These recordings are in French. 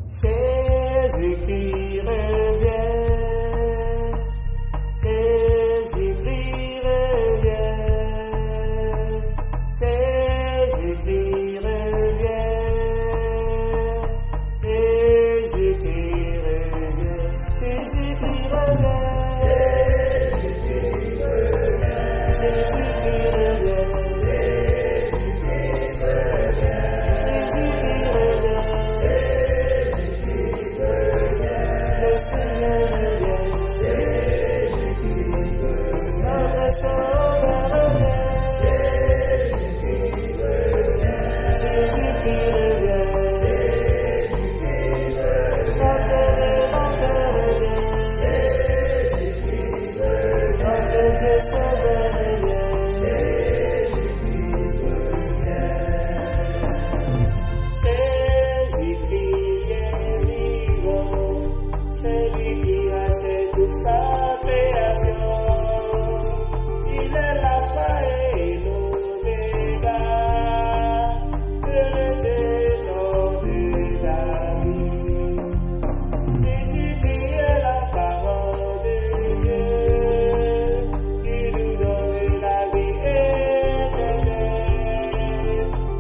Jésus qui revient, Jésus qui revient, Jésus qui revient, Jésus qui revient, Jésus qui revient, Jésus qui revient, Jésus qui revient, le Seigneur revient, notre Sauveur revient, Jésus qui revient, notre Rédempteur revient, notre Dieu Sauveur revient. Jésus qui est vivant, celui qui rachète toute sa création. Il est l'alpha et l'oméga, le géant de la vie. Jésus qui est la parole de Dieu, qui nous donne la vie éternelle,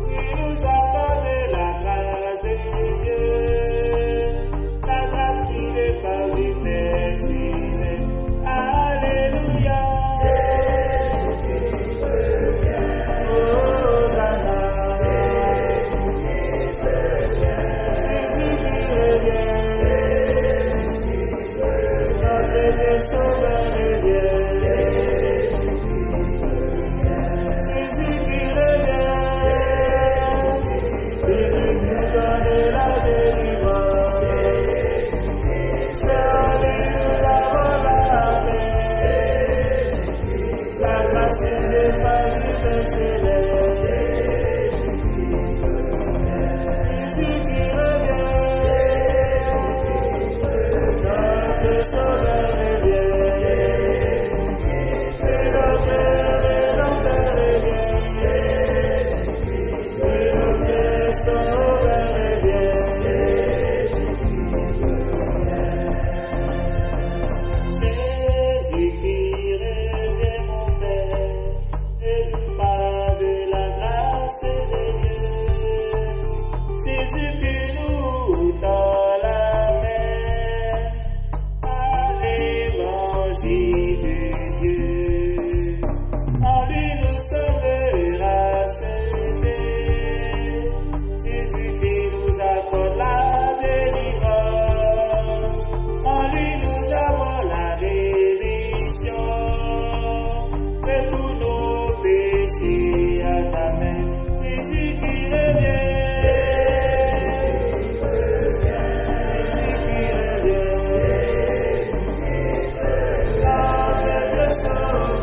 qui nous accorde la grâce de Dieu, la grâce qui n'est pas immersible. Alléluia. Hosanna. Jésus qui revient, notre Dieu Sauveur revient. Jésus qui revient, il nous donne la délivrance. C'est en lui nous avons la paix, la grâce ineffable céleste. Jésus qui revient, notre Sauveur revient, et notre Rédempteur revient, et notre Sauveur revient. Jésus qui revient, mon frère, et nous parle de la grâce de Dieu. Jésus qui nous tend la main à l'évangile de Dieu. En lui nous sommes rachetés. Jésus qui nous accorde la délivrance. En lui nous avons la rémission de tous nos péchés à jamais. Jésus qui revient. Jésus qui revient. Notre Sauveur.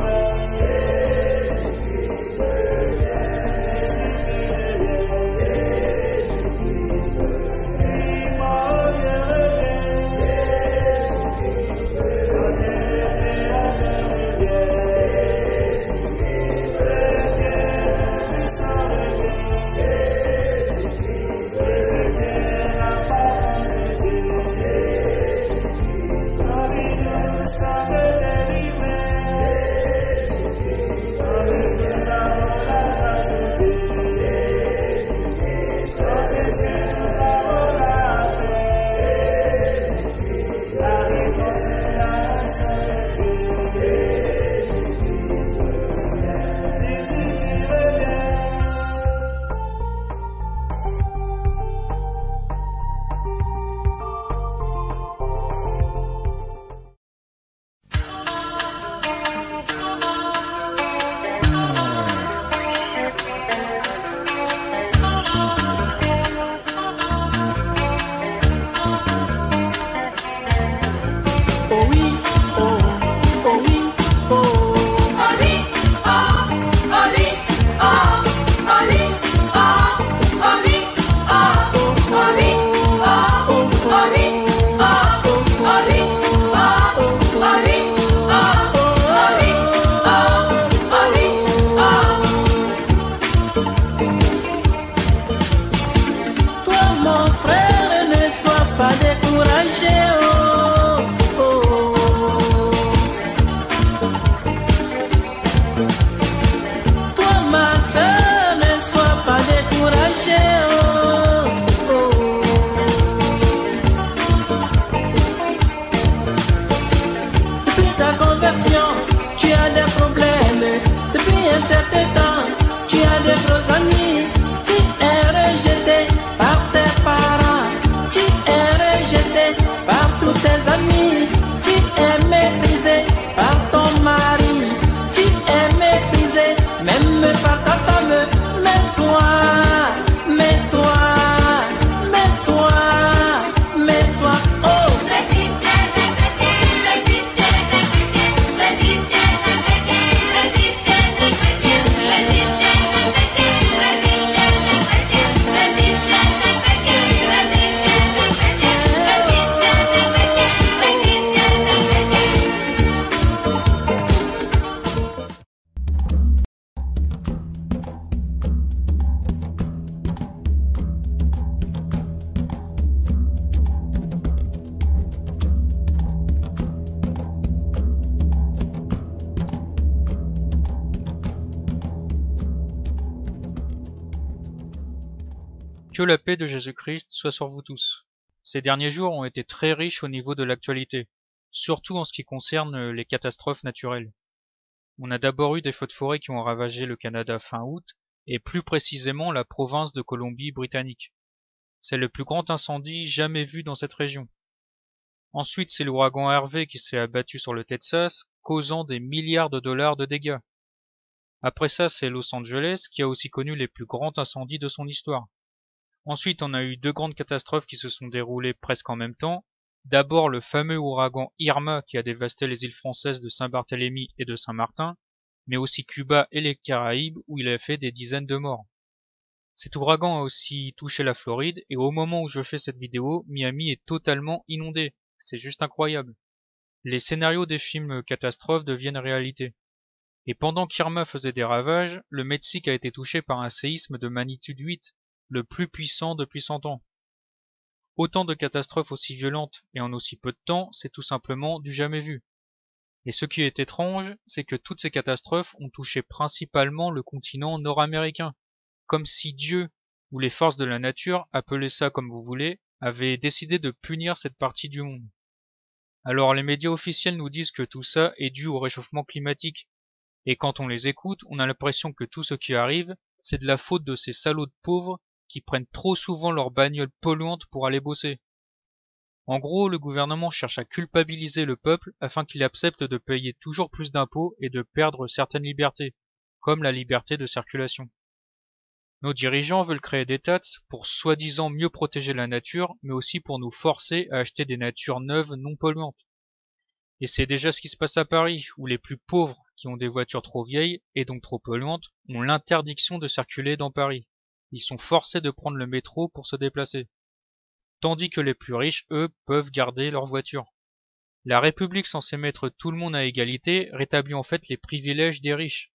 conversion, tu as des problèmes. Depuis un certain temps, tu as des gros amis. Tu es rejeté par tes parents, tu es rejeté par tous tes amis. Tu es méprisé par ton mari, tu es méprisé même par ta femme. Mais toi, oh! Que la paix de Jésus-Christ soit sur vous tous. Ces derniers jours ont été très riches au niveau de l'actualité, surtout en ce qui concerne les catastrophes naturelles. On a d'abord eu des feux de forêt qui ont ravagé le Canada fin août, et plus précisément la province de Colombie-Britannique. C'est le plus grand incendie jamais vu dans cette région. Ensuite, c'est l'ouragan Harvey qui s'est abattu sur le Texas, causant des milliards de dollars de dégâts. Après ça, c'est Los Angeles qui a aussi connu les plus grands incendies de son histoire. Ensuite, on a eu deux grandes catastrophes qui se sont déroulées presque en même temps. D'abord, le fameux ouragan Irma qui a dévasté les îles françaises de Saint-Barthélemy et de Saint-Martin, mais aussi Cuba et les Caraïbes où il a fait des dizaines de morts. Cet ouragan a aussi touché la Floride et au moment où je fais cette vidéo, Miami est totalement inondé. C'est juste incroyable. Les scénarios des films catastrophes deviennent réalité. Et pendant qu'Irma faisait des ravages, le Mexique a été touché par un séisme de magnitude 8, le plus puissant depuis 100 ans. Autant de catastrophes aussi violentes et en aussi peu de temps, c'est tout simplement du jamais vu. Et ce qui est étrange, c'est que toutes ces catastrophes ont touché principalement le continent nord-américain, comme si Dieu, ou les forces de la nature, appelez ça comme vous voulez, avaient décidé de punir cette partie du monde. Alors les médias officiels nous disent que tout ça est dû au réchauffement climatique, et quand on les écoute, on a l'impression que tout ce qui arrive, c'est de la faute de ces salauds de pauvres qui prennent trop souvent leurs bagnoles polluantes pour aller bosser. En gros, le gouvernement cherche à culpabiliser le peuple afin qu'il accepte de payer toujours plus d'impôts et de perdre certaines libertés, comme la liberté de circulation. Nos dirigeants veulent créer des taxes pour soi-disant mieux protéger la nature, mais aussi pour nous forcer à acheter des natures neuves non polluantes. Et c'est déjà ce qui se passe à Paris, où les plus pauvres, qui ont des voitures trop vieilles et donc trop polluantes, ont l'interdiction de circuler dans Paris. Ils sont forcés de prendre le métro pour se déplacer. Tandis que les plus riches, eux, peuvent garder leur voiture. La République censée mettre tout le monde à égalité rétablit en fait les privilèges des riches.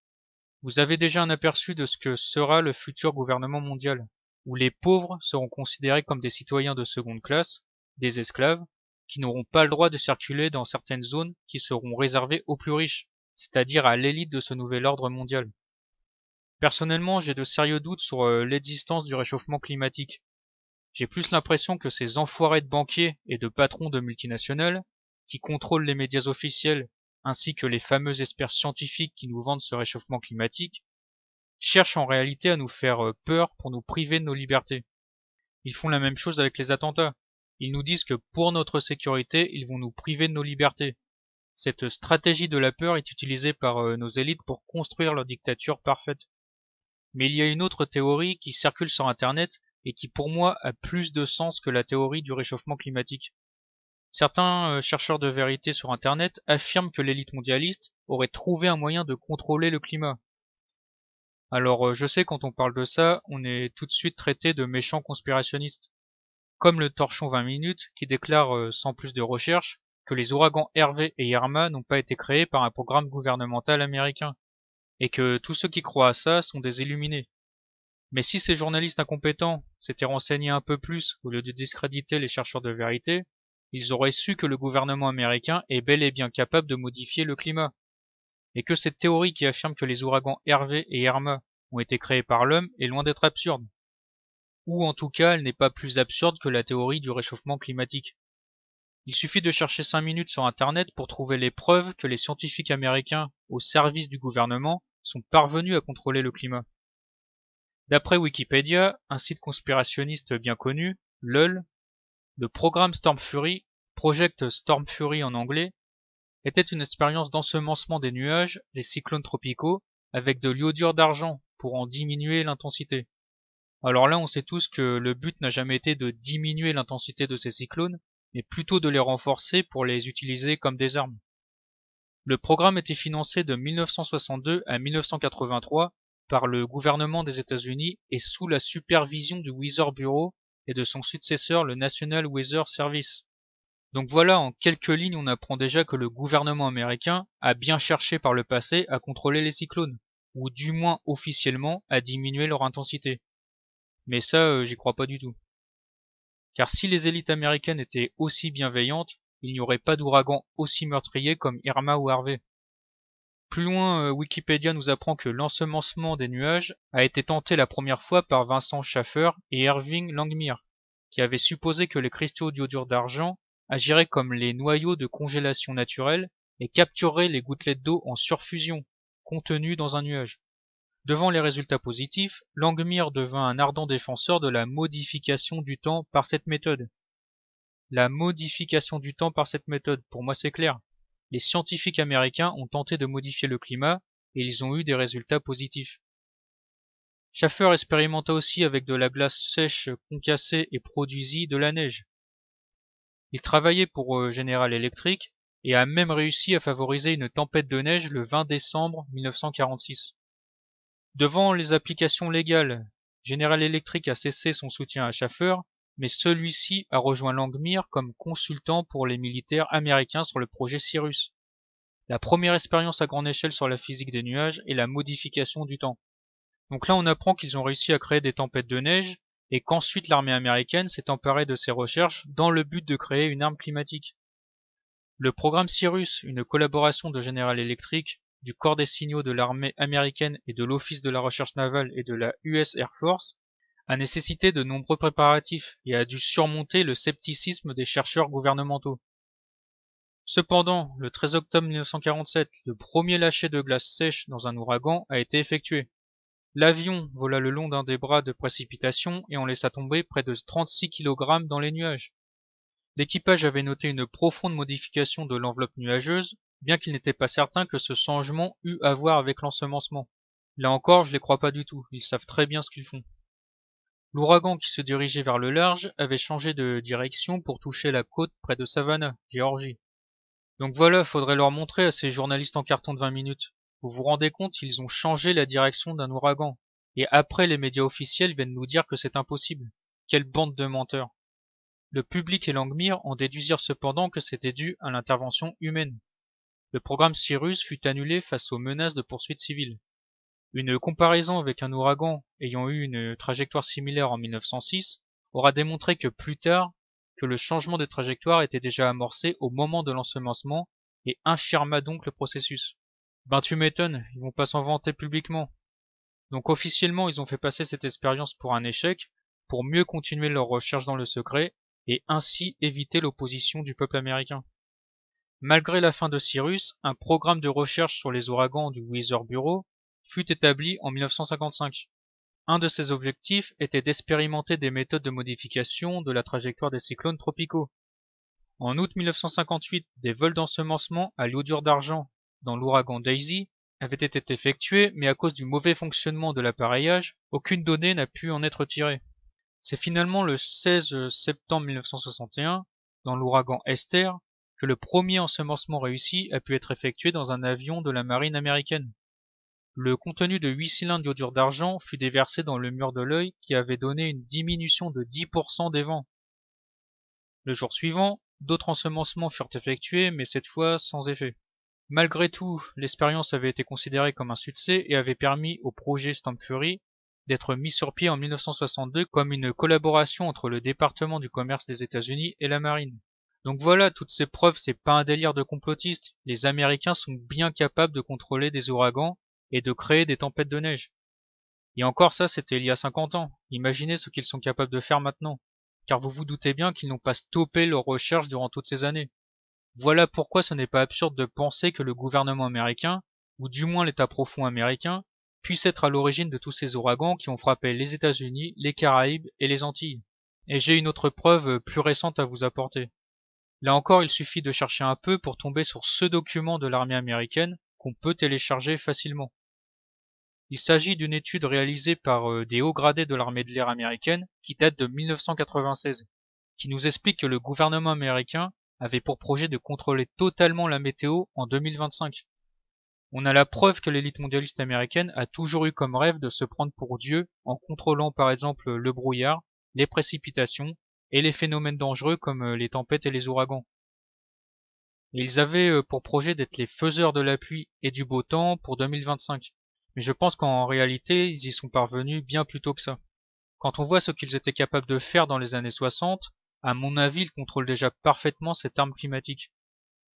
Vous avez déjà un aperçu de ce que sera le futur gouvernement mondial, où les pauvres seront considérés comme des citoyens de seconde classe, des esclaves, qui n'auront pas le droit de circuler dans certaines zones qui seront réservées aux plus riches, c'est-à-dire à l'élite de ce nouvel ordre mondial. Personnellement, j'ai de sérieux doutes sur l'existence du réchauffement climatique. J'ai plus l'impression que ces enfoirés de banquiers et de patrons de multinationales, qui contrôlent les médias officiels, ainsi que les fameux experts scientifiques qui nous vendent ce réchauffement climatique, cherchent en réalité à nous faire peur pour nous priver de nos libertés. Ils font la même chose avec les attentats. Ils nous disent que pour notre sécurité, ils vont nous priver de nos libertés. Cette stratégie de la peur est utilisée par nos élites pour construire leur dictature parfaite. Mais il y a une autre théorie qui circule sur Internet et qui pour moi a plus de sens que la théorie du réchauffement climatique. Certains chercheurs de vérité sur Internet affirment que l'élite mondialiste aurait trouvé un moyen de contrôler le climat. Alors je sais quand on parle de ça, on est tout de suite traité de méchants conspirationnistes. Comme le torchon 20 minutes qui déclare sans plus de recherche que les ouragans Harvey et Irma n'ont pas été créés par un programme gouvernemental américain, et que tous ceux qui croient à ça sont des illuminés. Mais si ces journalistes incompétents s'étaient renseignés un peu plus au lieu de discréditer les chercheurs de vérité, ils auraient su que le gouvernement américain est bel et bien capable de modifier le climat, et que cette théorie qui affirme que les ouragans Harvey et Irma ont été créés par l'homme est loin d'être absurde. Ou en tout cas, elle n'est pas plus absurde que la théorie du réchauffement climatique. Il suffit de chercher 5 minutes sur Internet pour trouver les preuves que les scientifiques américains, au service du gouvernement, sont parvenus à contrôler le climat. D'après Wikipédia, un site conspirationniste bien connu, LOL, le programme Storm Fury, Project Storm Fury en anglais, était une expérience d'ensemencement des nuages, des cyclones tropicaux, avec de l'iodure d'argent pour en diminuer l'intensité. Alors là, on sait tous que le but n'a jamais été de diminuer l'intensité de ces cyclones, mais plutôt de les renforcer pour les utiliser comme des armes. Le programme était financé de 1962 à 1983 par le gouvernement des États-Unis et sous la supervision du Weather Bureau et de son successeur le National Weather Service. Donc voilà, en quelques lignes, on apprend déjà que le gouvernement américain a bien cherché par le passé à contrôler les cyclones, ou du moins officiellement à diminuer leur intensité. Mais ça, j'y crois pas du tout. Car si les élites américaines étaient aussi bienveillantes, il n'y aurait pas d'ouragan aussi meurtrier comme Irma ou Harvey. Plus loin, Wikipédia nous apprend que l'ensemencement des nuages a été tenté la première fois par Vincent Schaeffer et Irving Langmuir, qui avaient supposé que les cristaux d'iodure d'argent agiraient comme les noyaux de congélation naturelle et captureraient les gouttelettes d'eau en surfusion, contenues dans un nuage. Devant les résultats positifs, Langmuir devint un ardent défenseur de la modification du temps par cette méthode. La modification du temps par cette méthode, pour moi c'est clair. Les scientifiques américains ont tenté de modifier le climat et ils ont eu des résultats positifs. Schaeffer expérimenta aussi avec de la glace sèche concassée et produisit de la neige. Il travaillait pour General Electric et a même réussi à favoriser une tempête de neige le 20 décembre 1946. Devant les applications légales, General Electric a cessé son soutien à Schaeffer, mais celui-ci a rejoint Langmuir comme consultant pour les militaires américains sur le projet Cyrus, la première expérience à grande échelle sur la physique des nuages et la modification du temps. Donc là on apprend qu'ils ont réussi à créer des tempêtes de neige et qu'ensuite l'armée américaine s'est emparée de ces recherches dans le but de créer une arme climatique. Le programme Cyrus, une collaboration de General Electric, du corps des signaux de l'armée américaine et de l'Office de la recherche navale et de la US Air Force, a nécessité de nombreux préparatifs et a dû surmonter le scepticisme des chercheurs gouvernementaux. Cependant, le 13 octobre 1947, le premier lâcher de glace sèche dans un ouragan a été effectué. L'avion vola le long d'un des bras de précipitation et on laissa tomber près de 36 kg dans les nuages. L'équipage avait noté une profonde modification de l'enveloppe nuageuse, bien qu'il n'était pas certain que ce changement eût à voir avec l'ensemencement. Là encore, je les crois pas du tout, ils savent très bien ce qu'ils font. L'ouragan qui se dirigeait vers le large avait changé de direction pour toucher la côte près de Savannah, Géorgie. Donc voilà, faudrait leur montrer à ces journalistes en carton de 20 minutes. Vous vous rendez compte, ils ont changé la direction d'un ouragan. Et après, les médias officiels viennent nous dire que c'est impossible. Quelle bande de menteurs. Le public et Langmuir en déduisirent cependant que c'était dû à l'intervention humaine. Le programme Cyrus fut annulé face aux menaces de poursuites civiles. Une comparaison avec un ouragan ayant eu une trajectoire similaire en 1906 aura démontré que plus tard, que le changement de trajectoire était déjà amorcé au moment de l'ensemencement et infirma donc le processus. Ben tu m'étonnes, ils vont pas s'en vanter publiquement. Donc officiellement ils ont fait passer cette expérience pour un échec, pour mieux continuer leurs recherches dans le secret, et ainsi éviter l'opposition du peuple américain. Malgré la fin de Cyrus, un programme de recherche sur les ouragans du Weather Bureau fut établi en 1955. Un de ses objectifs était d'expérimenter des méthodes de modification de la trajectoire des cyclones tropicaux. En août 1958, des vols d'ensemencement à l'iodure d'argent dans l'ouragan Daisy avaient été effectués, mais à cause du mauvais fonctionnement de l'appareillage, aucune donnée n'a pu en être tirée. C'est finalement le 16 septembre 1961, dans l'ouragan Esther, que le premier ensemencement réussi a pu être effectué dans un avion de la marine américaine. Le contenu de 8 cylindres d'iodure d'argent fut déversé dans le mur de l'œil qui avait donné une diminution de 10% des vents. Le jour suivant, d'autres ensemencements furent effectués, mais cette fois sans effet. Malgré tout, l'expérience avait été considérée comme un succès et avait permis au projet Storm Fury d'être mis sur pied en 1962 comme une collaboration entre le département du commerce des États-Unis et la marine. Donc voilà, toutes ces preuves, c'est pas un délire de complotistes. Les Américains sont bien capables de contrôler des ouragans et de créer des tempêtes de neige. Et encore ça, c'était il y a 50 ans. Imaginez ce qu'ils sont capables de faire maintenant. car vous vous doutez bien qu'ils n'ont pas stoppé leurs recherches durant toutes ces années. Voilà pourquoi ce n'est pas absurde de penser que le gouvernement américain, ou du moins l'État profond américain, puisse être à l'origine de tous ces ouragans qui ont frappé les États-Unis, les Caraïbes et les Antilles. Et j'ai une autre preuve plus récente à vous apporter. Là encore, il suffit de chercher un peu pour tomber sur ce document de l'armée américaine qu'on peut télécharger facilement. Il s'agit d'une étude réalisée par des hauts gradés de l'armée de l'air américaine qui date de 1996, qui nous explique que le gouvernement américain avait pour projet de contrôler totalement la météo en 2025. On a la preuve que l'élite mondialiste américaine a toujours eu comme rêve de se prendre pour Dieu en contrôlant par exemple le brouillard, les précipitations et les phénomènes dangereux comme les tempêtes et les ouragans. Et ils avaient pour projet d'être les faiseurs de la pluie et du beau temps pour 2025. Mais je pense qu'en réalité, ils y sont parvenus bien plus tôt que ça. Quand on voit ce qu'ils étaient capables de faire dans les années 60, à mon avis, ils contrôlent déjà parfaitement cette arme climatique.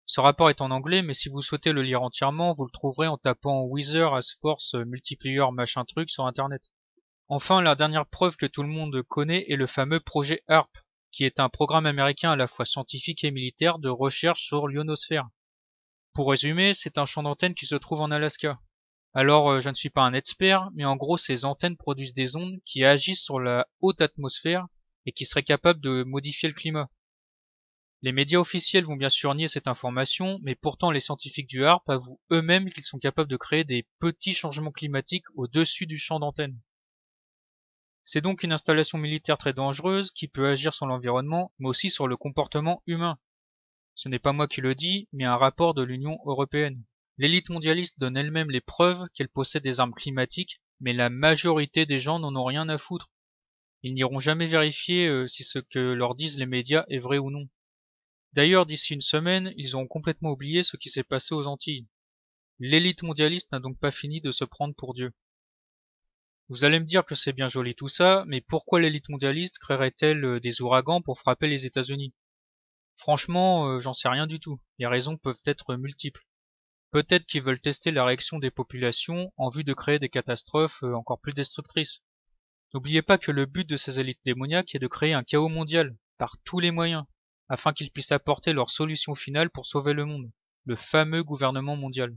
Ce rapport est en anglais, mais si vous souhaitez le lire entièrement, vous le trouverez en tapant Weather as Force Multiplier machin truc sur internet. Enfin, la dernière preuve que tout le monde connaît est le fameux projet HARP, qui est un programme américain à la fois scientifique et militaire de recherche sur l'ionosphère. Pour résumer, c'est un champ d'antenne qui se trouve en Alaska. Alors, je ne suis pas un expert, mais en gros, ces antennes produisent des ondes qui agissent sur la haute atmosphère et qui seraient capables de modifier le climat. Les médias officiels vont bien sûr nier cette information, mais pourtant les scientifiques du HARP avouent eux-mêmes qu'ils sont capables de créer des petits changements climatiques au-dessus du champ d'antenne. C'est donc une installation militaire très dangereuse qui peut agir sur l'environnement, mais aussi sur le comportement humain. Ce n'est pas moi qui le dis, mais un rapport de l'Union européenne. L'élite mondialiste donne elle-même les preuves qu'elle possède des armes climatiques, mais la majorité des gens n'en ont rien à foutre. Ils n'iront jamais vérifier si ce que leur disent les médias est vrai ou non. D'ailleurs, d'ici une semaine, ils auront complètement oublié ce qui s'est passé aux Antilles. L'élite mondialiste n'a donc pas fini de se prendre pour Dieu. Vous allez me dire que c'est bien joli tout ça, mais pourquoi l'élite mondialiste créerait-elle des ouragans pour frapper les États-Unis? Franchement, j'en sais rien du tout. Les raisons peuvent être multiples. Peut-être qu'ils veulent tester la réaction des populations en vue de créer des catastrophes encore plus destructrices. N'oubliez pas que le but de ces élites démoniaques est de créer un chaos mondial, par tous les moyens, afin qu'ils puissent apporter leur solution finale pour sauver le monde, le fameux gouvernement mondial.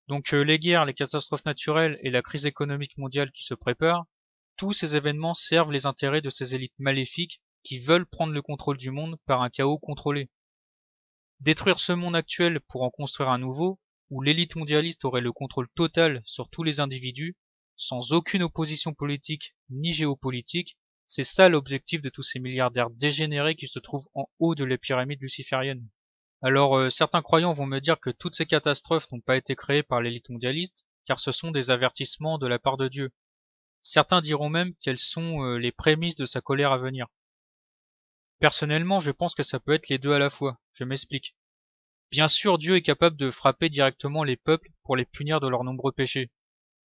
Donc les guerres, les catastrophes naturelles et la crise économique mondiale qui se prépare, tous ces événements servent les intérêts de ces élites maléfiques qui veulent prendre le contrôle du monde par un chaos contrôlé. Détruire ce monde actuel pour en construire un nouveau, où l'élite mondialiste aurait le contrôle total sur tous les individus, sans aucune opposition politique ni géopolitique, c'est ça l'objectif de tous ces milliardaires dégénérés qui se trouvent en haut de la pyramide luciférienne. Alors certains croyants vont me dire que toutes ces catastrophes n'ont pas été créées par l'élite mondialiste, car ce sont des avertissements de la part de Dieu. Certains diront même qu'elles sont les prémices de sa colère à venir. Personnellement, je pense que ça peut être les deux à la fois. Je m'explique. Bien sûr, Dieu est capable de frapper directement les peuples pour les punir de leurs nombreux péchés.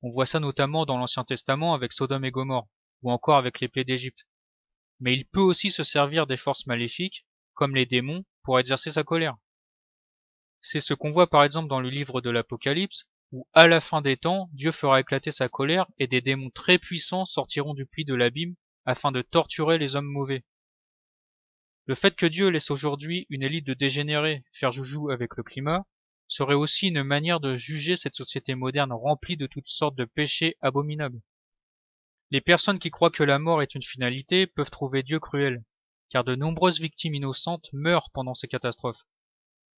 On voit ça notamment dans l'Ancien Testament avec Sodome et Gomorrhe, ou encore avec les plaies d'Égypte. Mais il peut aussi se servir des forces maléfiques, comme les démons, pour exercer sa colère. C'est ce qu'on voit par exemple dans le livre de l'Apocalypse, où à la fin des temps, Dieu fera éclater sa colère et des démons très puissants sortiront du puits de l'abîme afin de torturer les hommes mauvais. Le fait que Dieu laisse aujourd'hui une élite de dégénérés faire joujou avec le climat serait aussi une manière de juger cette société moderne remplie de toutes sortes de péchés abominables. Les personnes qui croient que la mort est une finalité peuvent trouver Dieu cruel, car de nombreuses victimes innocentes meurent pendant ces catastrophes.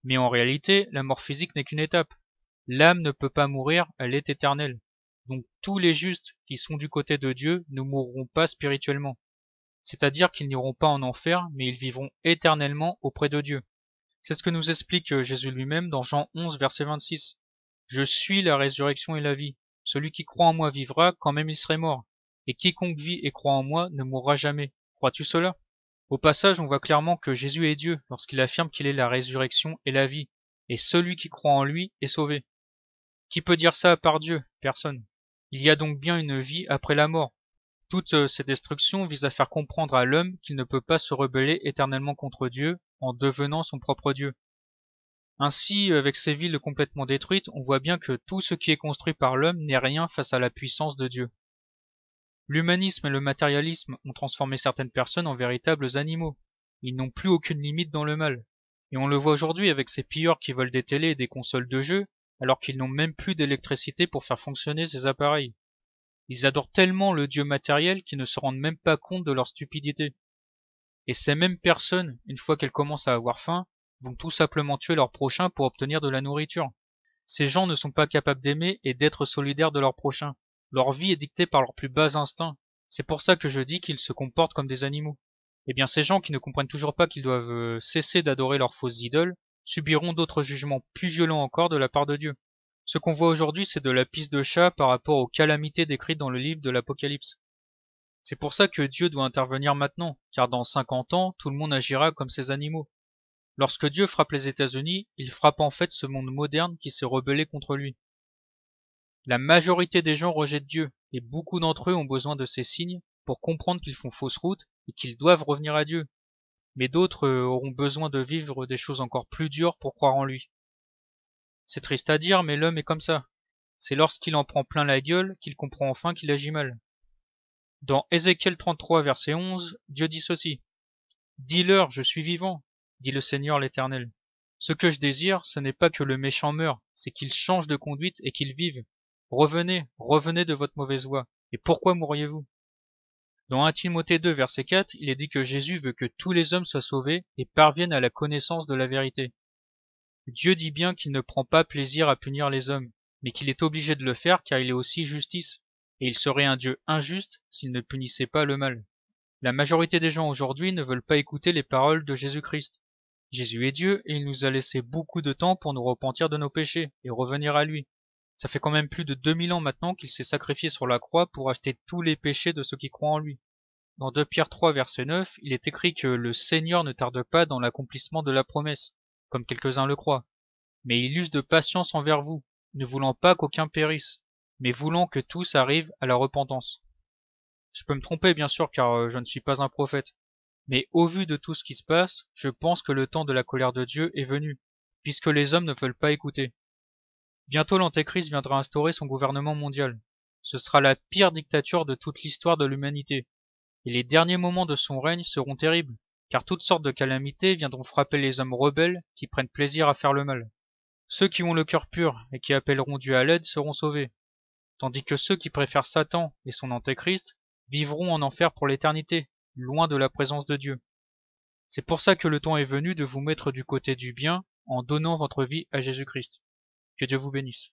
Mais en réalité, la mort physique n'est qu'une étape. L'âme ne peut pas mourir, elle est éternelle. Donc tous les justes qui sont du côté de Dieu ne mourront pas spirituellement. C'est-à-dire qu'ils n'iront pas en enfer, mais ils vivront éternellement auprès de Dieu. C'est ce que nous explique Jésus lui-même dans Jean 11, verset 26. « Je suis la résurrection et la vie. Celui qui croit en moi vivra quand même il serait mort. Et quiconque vit et croit en moi ne mourra jamais. Crois-tu cela ?» Au passage, on voit clairement que Jésus est Dieu lorsqu'il affirme qu'il est la résurrection et la vie. Et celui qui croit en lui est sauvé. Qui peut dire ça à part Dieu? Personne. Il y a donc bien une vie après la mort. Toutes ces destructions visent à faire comprendre à l'homme qu'il ne peut pas se rebeller éternellement contre Dieu en devenant son propre Dieu. Ainsi, avec ces villes complètement détruites, on voit bien que tout ce qui est construit par l'homme n'est rien face à la puissance de Dieu. L'humanisme et le matérialisme ont transformé certaines personnes en véritables animaux. Ils n'ont plus aucune limite dans le mal. Et on le voit aujourd'hui avec ces pilleurs qui volent des télés et des consoles de jeux, alors qu'ils n'ont même plus d'électricité pour faire fonctionner ces appareils. Ils adorent tellement le dieu matériel qu'ils ne se rendent même pas compte de leur stupidité. Et ces mêmes personnes, une fois qu'elles commencent à avoir faim, vont tout simplement tuer leur prochain pour obtenir de la nourriture. Ces gens ne sont pas capables d'aimer et d'être solidaires de leur prochain. Leur vie est dictée par leurs plus bas instincts. C'est pour ça que je dis qu'ils se comportent comme des animaux. Eh bien, ces gens qui ne comprennent toujours pas qu'ils doivent cesser d'adorer leurs fausses idoles subiront d'autres jugements plus violents encore de la part de Dieu. Ce qu'on voit aujourd'hui, c'est de la pisse de chat par rapport aux calamités décrites dans le livre de l'Apocalypse. C'est pour ça que Dieu doit intervenir maintenant, car dans 50 ans, tout le monde agira comme ces animaux. Lorsque Dieu frappe les États-Unis, il frappe en fait ce monde moderne qui s'est rebellé contre lui. La majorité des gens rejettent Dieu, et beaucoup d'entre eux ont besoin de ces signes pour comprendre qu'ils font fausse route et qu'ils doivent revenir à Dieu. Mais d'autres auront besoin de vivre des choses encore plus dures pour croire en lui. C'est triste à dire, mais l'homme est comme ça. C'est lorsqu'il en prend plein la gueule qu'il comprend enfin qu'il agit mal. Dans Ézéchiel 33, verset 11, Dieu dit ceci. « Dis-leur, je suis vivant, dit le Seigneur l'Éternel. Ce que je désire, ce n'est pas que le méchant meure, c'est qu'il change de conduite et qu'il vive. Revenez, revenez de votre mauvaise voie. Et pourquoi mourriez-vous » Dans 1 Timothée 2, verset 4, il est dit que Jésus veut que tous les hommes soient sauvés et parviennent à la connaissance de la vérité. Dieu dit bien qu'il ne prend pas plaisir à punir les hommes, mais qu'il est obligé de le faire car il est aussi justice, et il serait un Dieu injuste s'il ne punissait pas le mal. La majorité des gens aujourd'hui ne veulent pas écouter les paroles de Jésus-Christ. Jésus est Dieu et il nous a laissé beaucoup de temps pour nous repentir de nos péchés et revenir à lui. Ça fait quand même plus de 2000 ans maintenant qu'il s'est sacrifié sur la croix pour acheter tous les péchés de ceux qui croient en lui. Dans 2 Pierre 3, verset 9, il est écrit que le Seigneur ne tarde pas dans l'accomplissement de la promesse, comme quelques-uns le croient. Mais il use de patience envers vous, ne voulant pas qu'aucun périsse, mais voulant que tous arrivent à la repentance. Je peux me tromper bien sûr car je ne suis pas un prophète, mais au vu de tout ce qui se passe, je pense que le temps de la colère de Dieu est venu, puisque les hommes ne veulent pas écouter. Bientôt l'Antéchrist viendra instaurer son gouvernement mondial. Ce sera la pire dictature de toute l'histoire de l'humanité. Et les derniers moments de son règne seront terribles, car toutes sortes de calamités viendront frapper les hommes rebelles qui prennent plaisir à faire le mal. Ceux qui ont le cœur pur et qui appelleront Dieu à l'aide seront sauvés, tandis que ceux qui préfèrent Satan et son Antéchrist vivront en enfer pour l'éternité, loin de la présence de Dieu. C'est pour ça que le temps est venu de vous mettre du côté du bien en donnant votre vie à Jésus-Christ. Que Dieu vous bénisse.